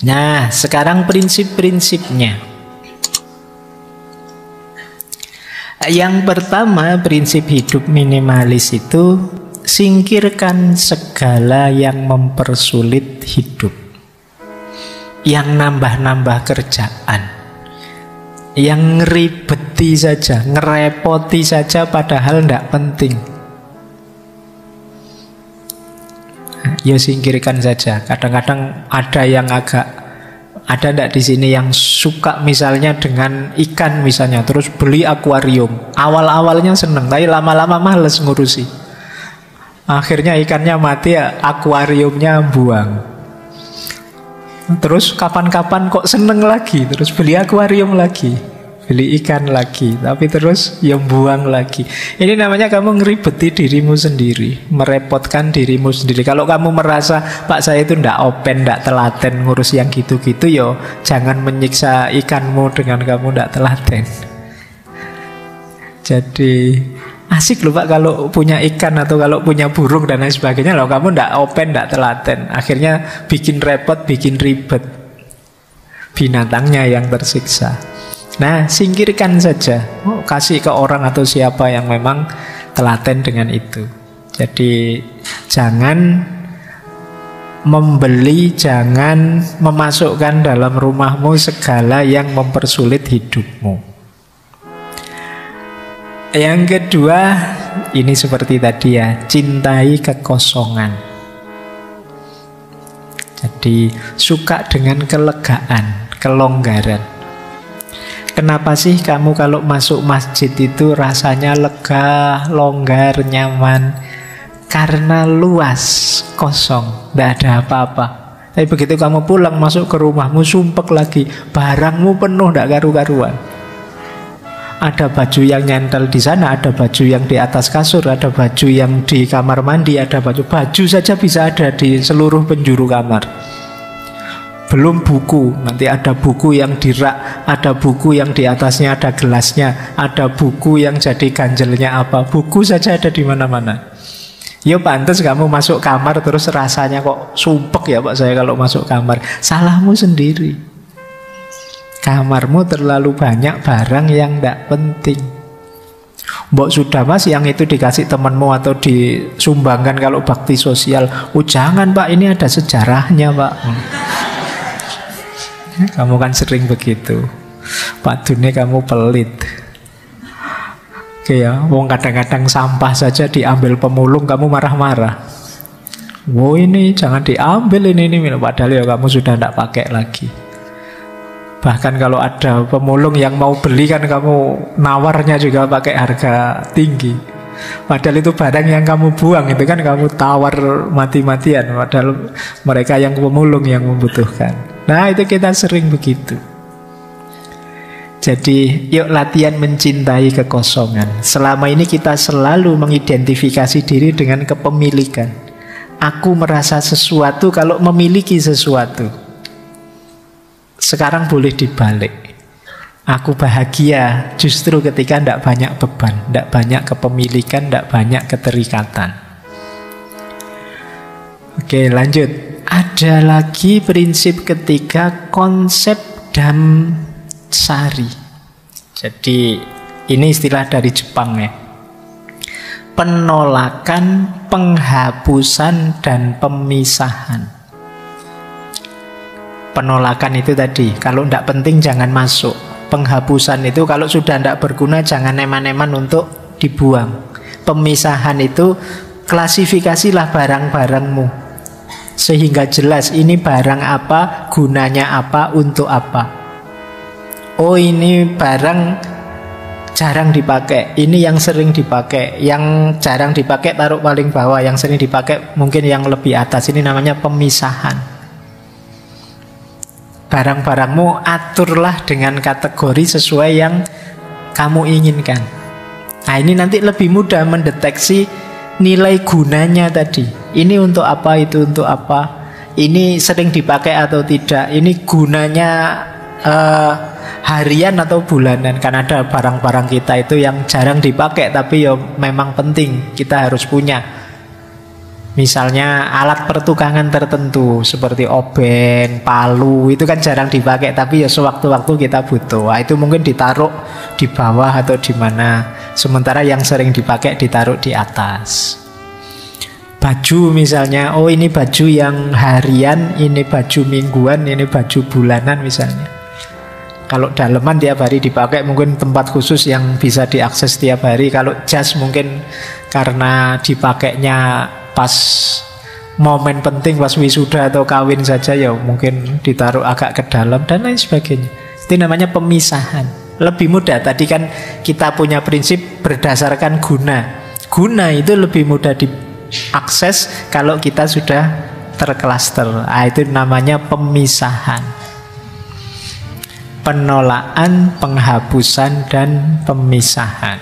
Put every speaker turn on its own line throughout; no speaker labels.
Nah, sekarang prinsip-prinsipnya. Yang pertama, prinsip hidup minimalis itu singkirkan segala yang mempersulit hidup, yang nambah-nambah kerjaan, yang ngeribeti saja, ngerepoti saja padahal tidak penting. Ya singkirkan saja. Kadang-kadang ada yang ada ndak di sini yang suka misalnya dengan ikan misalnya, terus beli akuarium. Awal-awalnya seneng, tapi lama-lama males ngurusi. Akhirnya ikannya mati, ya, akuariumnya buang. Terus kapan-kapan kok seneng lagi, terus beli akuarium lagi, beli ikan lagi, tapi terus yang buang lagi. Ini namanya kamu ngeribeti dirimu sendiri, merepotkan dirimu sendiri. Kalau kamu merasa Pak saya itu ndak open, ndak telaten ngurus yang gitu-gitu, yo jangan menyiksa ikanmu dengan kamu ndak telaten. Jadi asik loh Pak kalau punya ikan atau kalau punya burung dan lain sebagainya. Loh kamu ndak open, ndak telaten, akhirnya bikin repot, bikin ribet, binatangnya yang tersiksa. Nah, singkirkan saja. Kasih ke orang atau siapa yang memang telaten dengan itu. Jadi jangan membeli, jangan memasukkan dalam rumahmu segala yang mempersulit hidupmu. Yang kedua, ini seperti tadi ya, cintai kekosongan. Jadi suka dengan kelegaan, kelonggaran. Kenapa sih kamu kalau masuk masjid itu rasanya lega, longgar, nyaman? Karena luas, kosong, tidak ada apa-apa. Tapi begitu kamu pulang masuk ke rumahmu, sumpek lagi, barangmu penuh, tidak karu-karuan. Ada baju yang nyentel di sana, ada baju yang di atas kasur, ada baju yang di kamar mandi, ada baju saja bisa ada di seluruh penjuru kamar. Belum buku, nanti ada buku yang di rak, ada buku yang di atasnya ada gelasnya, ada buku yang jadi ganjelnya apa, buku saja ada di mana-mana. Ya pantas kamu masuk kamar terus rasanya kok sumpek ya Pak saya kalau masuk kamar. Salahmu sendiri. Kamarmu terlalu banyak barang yang tidak penting. Mbok sudah Mas yang itu dikasih temanmu atau disumbangkan kalau bakti sosial. Oh jangan Pak, ini ada sejarahnya Pak. Kamu kan sering begitu. Pak Dune kamu pelit. Oke ya, wong kadang-kadang sampah saja diambil pemulung kamu marah-marah. Wow ini jangan diambil ini padahal ya kamu sudah tidak pakai lagi. Bahkan kalau ada pemulung yang mau beli kan kamu nawarnya juga pakai harga tinggi. Padahal itu barang yang kamu buang, itu kan kamu tawar mati-matian. Padahal mereka yang pemulung yang membutuhkan. Nah itu kita sering begitu. Jadi yuk latihan mencintai kekosongan. Selama ini kita selalu mengidentifikasi diri dengan kepemilikan. Aku merasa sesuatu kalau memiliki sesuatu. Sekarang boleh dibalik. Aku bahagia justru ketika tidak banyak beban, tidak banyak kepemilikan, tidak banyak keterikatan. Oke lanjut. Ada lagi prinsip ketiga, konsep damsari. Jadi ini istilah dari Jepang ya. Penolakan, penghapusan, dan pemisahan. Penolakan itu tadi, kalau tidak penting jangan masuk. Penghapusan itu kalau sudah tidak berguna jangan eman-eman untuk dibuang. Pemisahan itu klasifikasilah barang-barangmu sehingga jelas ini barang apa, gunanya apa, untuk apa. Oh ini barang jarang dipakai, ini yang sering dipakai. Yang jarang dipakai taruh paling bawah, yang sering dipakai mungkin yang lebih atas. Ini namanya pemisahan. Barang-barangmu aturlah dengan kategori sesuai yang kamu inginkan. Nah ini nanti lebih mudah mendeteksi nilai gunanya tadi. Ini untuk apa, itu untuk apa, ini sering dipakai atau tidak, ini gunanya harian atau bulanan. Kan ada barang-barang kita itu yang jarang dipakai tapi ya memang penting, kita harus punya. Misalnya alat pertukangan tertentu seperti obeng, palu, itu kan jarang dipakai, tapi ya sewaktu-waktu kita butuh. Wah, itu mungkin ditaruh di bawah atau di mana. Sementara yang sering dipakai ditaruh di atas. Baju misalnya, oh ini baju yang harian, ini baju mingguan, ini baju bulanan misalnya. Kalau daleman tiap hari dipakai, mungkin tempat khusus yang bisa diakses tiap hari. Kalau jas mungkin karena dipakainya pas momen penting, pas wisuda atau kawin saja, ya mungkin ditaruh agak ke dalam dan lain sebagainya. Itu namanya pemisahan. Lebih mudah. Tadi kan kita punya prinsip berdasarkan guna. Guna itu lebih mudah diakses kalau kita sudah terklaster. Itu namanya pemisahan. Penolakan, penghapusan, dan pemisahan.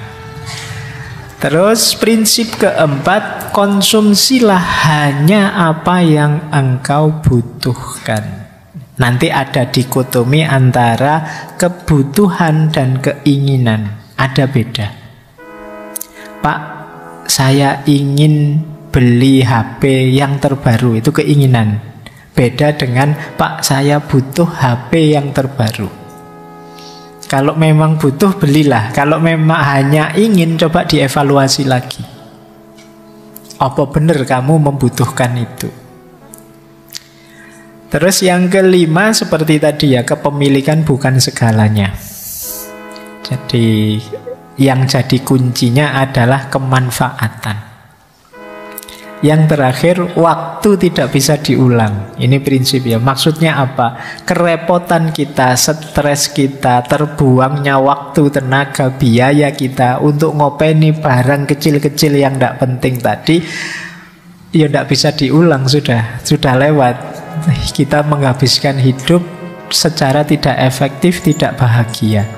Terus prinsip keempat, konsumsilah hanya apa yang engkau butuhkan. Nanti ada dikotomi antara kebutuhan dan keinginan. Ada beda. Pak, saya ingin beli HP yang terbaru, itu keinginan. Beda dengan, Pak, saya butuh HP yang terbaru. Kalau memang butuh, belilah. Kalau memang hanya ingin, coba dievaluasi lagi. Apa benar kamu membutuhkan itu? Terus yang kelima, seperti tadi ya, kepemilikan bukan segalanya. Jadi yang jadi kuncinya adalah kemanfaatan. Yang terakhir, waktu tidak bisa diulang. Ini prinsip ya. Maksudnya apa? Kerepotan kita, stres kita, terbuangnya waktu, tenaga, biaya kita untuk ngopeni barang kecil-kecil yang tidak penting tadi, ya tidak bisa diulang, sudah lewat. Kita menghabiskan hidup secara tidak efektif, tidak bahagia.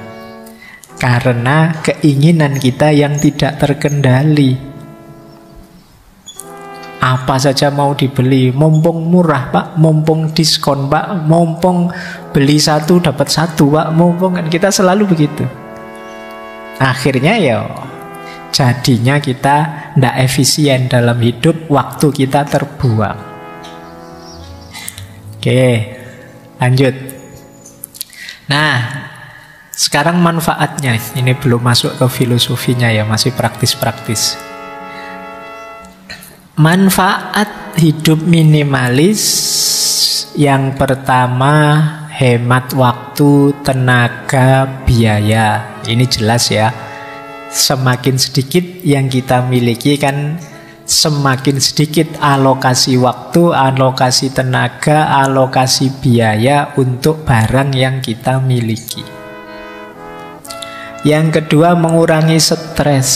Karena keinginan kita yang tidak terkendali. Apa saja mau dibeli, mumpung murah Pak, mumpung diskon Pak, mumpung beli satu dapat satu Pak, mumpung, kan kita selalu begitu. Akhirnya ya jadinya kita tidak efisien dalam hidup, waktu kita terbuang. Oke, lanjut. Nah, sekarang manfaatnya, ini belum masuk ke filosofinya ya, masih praktis-praktis. Manfaat hidup minimalis yang pertama, hemat waktu, tenaga, biaya. Ini jelas ya. Semakin sedikit yang kita miliki kan semakin sedikit alokasi waktu, alokasi tenaga, alokasi biaya untuk barang yang kita miliki. Yang kedua, mengurangi stres.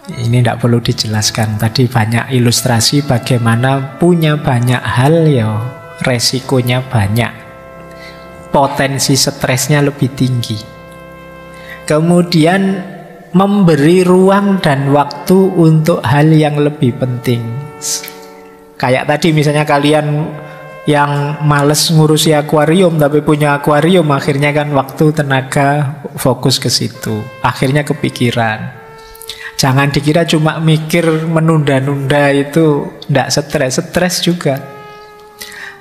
Ini tidak perlu dijelaskan. Tadi banyak ilustrasi bagaimana punya banyak hal ya resikonya banyak. Potensi stresnya lebih tinggi. Kemudian memberi ruang dan waktu untuk hal yang lebih penting. Kayak tadi misalnya kalian yang males ngurusi akuarium tapi punya akuarium, akhirnya kan waktu, tenaga fokus ke situ. Akhirnya kepikiran. Jangan dikira cuma mikir menunda-nunda itu tidak stres, stres juga.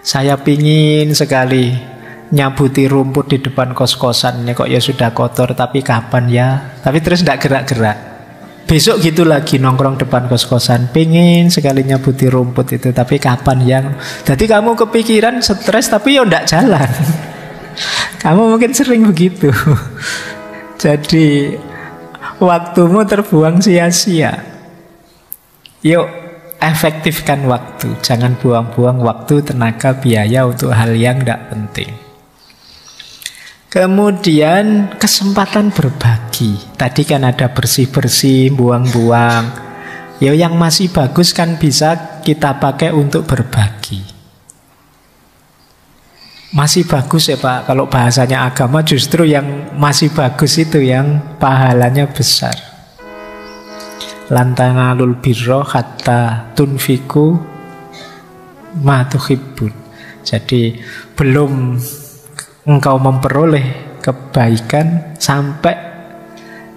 Saya pingin sekali nyabuti rumput di depan kos-kosan, ini kok ya sudah kotor, tapi kapan ya? Tapi terus tidak gerak-gerak. Besok gitu lagi nongkrong depan kos-kosan, pingin sekali nyabuti rumput itu, tapi kapan ya? Jadi kamu kepikiran, stres, tapi ya tidak jalan. Kamu mungkin sering begitu. Jadi waktumu terbuang sia-sia. Yuk, efektifkan waktu. Jangan buang-buang waktu, tenaga, biaya untuk hal yang tidak penting. Kemudian kesempatan berbagi. Tadi kan ada bersih-bersih, buang-buang. Ya yang masih bagus kan bisa kita pakai untuk berbagi. Masih bagus ya Pak, kalau bahasanya agama justru yang masih bagus itu yang pahalanya besar. Lan tanalul birra hatta tunfiku ma tuhibbun. Jadi belum engkau memperoleh kebaikan sampai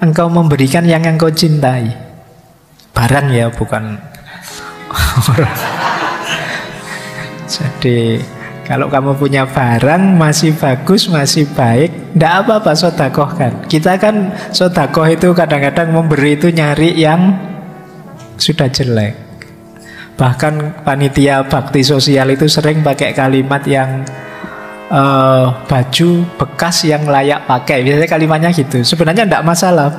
engkau memberikan yang engkau cintai. barang ya, bukan orang. Jadi kalau kamu punya barang masih bagus, masih baik, tidak apa-apa sodakohkan. Kita kan sodakoh itu kadang-kadang memberi itu nyari yang sudah jelek. Bahkan panitia bakti sosial itu sering pakai kalimat yang baju bekas yang layak pakai. Biasanya kalimatnya gitu. Sebenarnya tidak masalah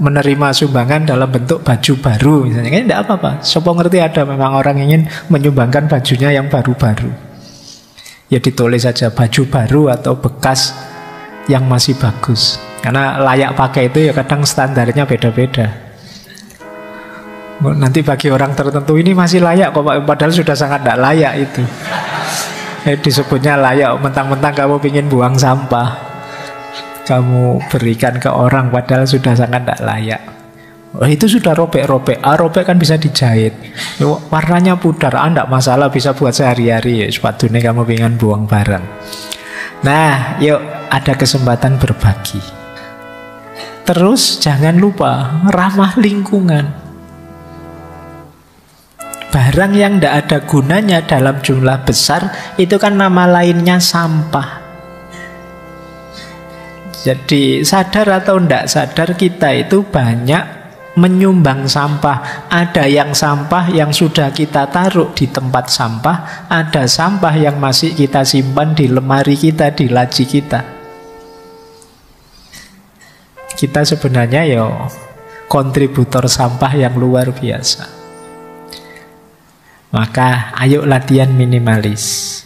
menerima sumbangan dalam bentuk baju baru misalnya, kan tidak apa-apa. Sopo ngerti ada memang orang ingin menyumbangkan bajunya yang baru-baru, ya ditulis saja baju baru atau bekas yang masih bagus. Karena layak pakai itu ya kadang standarnya beda-beda. Nanti bagi orang tertentu ini masih layak kok, padahal sudah sangat tidak layak itu. Disebutnya layak, mentang-mentang kamu ingin buang sampah, kamu berikan ke orang padahal sudah sangat tidak layak. Itu sudah robek-robek. Robek kan bisa dijahit. Warnanya pudar, tidak masalah, bisa buat sehari-hari. Sepatu ini kamu ingin buang barang. Nah, yuk ada kesempatan berbagi. Terus jangan lupa ramah lingkungan. Barang yang tidak ada gunanya dalam jumlah besar itu kan nama lainnya sampah. Jadi sadar atau tidak sadar kita itu banyak menyumbang sampah. Ada yang sampah yang sudah kita taruh di tempat sampah, ada sampah yang masih kita simpan di lemari kita, di laci kita. Kita sebenarnya ya kontributor sampah yang luar biasa. Maka ayo latihan minimalis.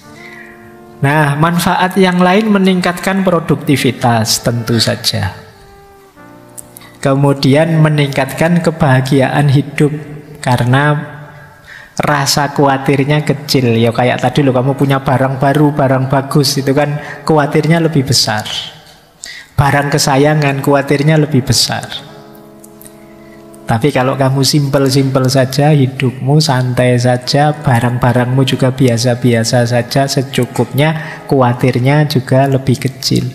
Nah, manfaat yang lain meningkatkan produktivitas tentu saja. Kemudian meningkatkan kebahagiaan hidup karena rasa khawatirnya kecil. Ya kayak tadi loh, kamu punya barang baru, barang bagus, itu kan khawatirnya lebih besar. Barang kesayangan khawatirnya lebih besar. Tapi kalau kamu simpel-simpel saja, hidupmu santai saja, barang-barangmu juga biasa-biasa saja, secukupnya, khawatirnya juga lebih kecil.